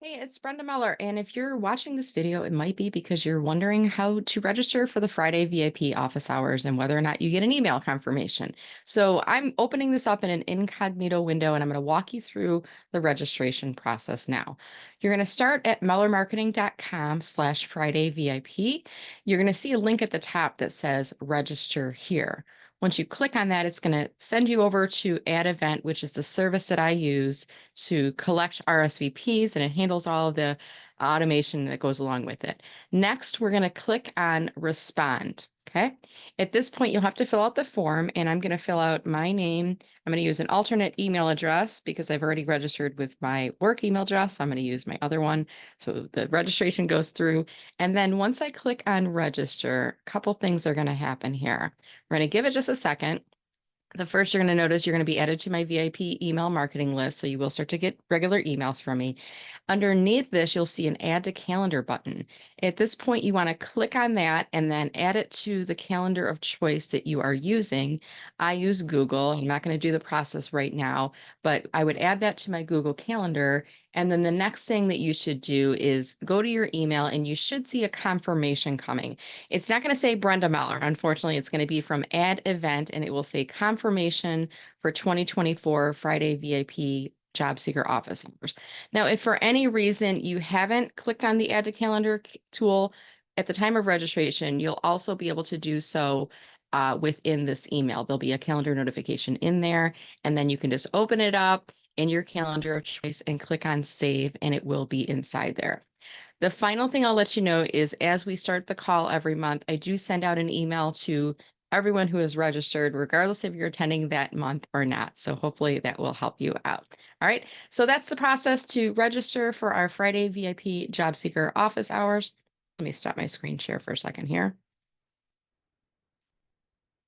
Hey, it's Brenda Meller, and if you're watching this video, it might be because you're wondering how to register for the Friday VIP office hours and whether or not you get an email confirmation. So I'm opening this up in an incognito window, and I'm going to walk you through the registration process now. You're going to start at mellermarketing.com/Friday VIP. You're going to see a link at the top that says register here. Once you click on that, it's going to send you over to AddEvent, which is the service that I use to collect RSVPs, and it handles all of the automation that goes along with it. Next, we're going to click on respond. Okay. At this point, you'll have to fill out the form, and I'm going to fill out my name. I'm going to use an alternate email address because I've already registered with my work email address. So I'm going to use my other one. So the registration goes through. And then once I click on register, a couple things are going to happen here. We're going to give it just a second. The first you're going to notice you're going to be added to my VIP email marketing list. So you will start to get regular emails from me. Underneath this, you'll see an add to calendar button. At this point, you want to click on that and then add it to the calendar of choice that you are using. I use Google. I'm not going to do the process right now, but I would add that to my Google Calendar. And then the next thing that you should do is go to your email and you should see a confirmation coming. It's not going to say Brenda Meller. Unfortunately, it's going to be from AddEvent, and it will say confirmation for 2024 Friday VIP job seeker office hours. Now, if for any reason you haven't clicked on the Add to Calendar tool at the time of registration, you'll also be able to do so within this email. There'll be a calendar notification in there, and then you can just open it up in your calendar of choice and click on save, and it will be inside there. The final thing I'll let you know is as we start the call every month, I do send out an email to everyone who is registered, regardless if you're attending that month or not. So hopefully that will help you out. All right. So that's the process to register for our Friday VIP job seeker office hours. Let me stop my screen share for a second here.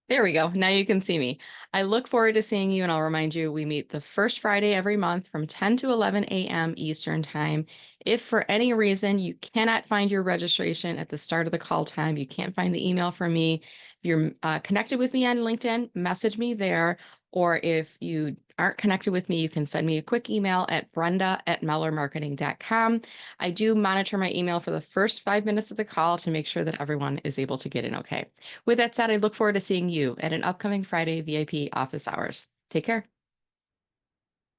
There we go. Now you can see me. I look forward to seeing you, and I'll remind you we meet the first Friday every month from 10 to 11 a.m. Eastern Time. If for any reason you cannot find your registration at the start of the call time, you can't find the email from me, if you're connected with me on LinkedIn, message me there. Or if you aren't connected with me, you can send me a quick email at brenda@mellermarketing.com. I do monitor my email for the first 5 minutes of the call to make sure that everyone is able to get in okay. With that said, I look forward to seeing you at an upcoming Friday VIP office hours. Take care.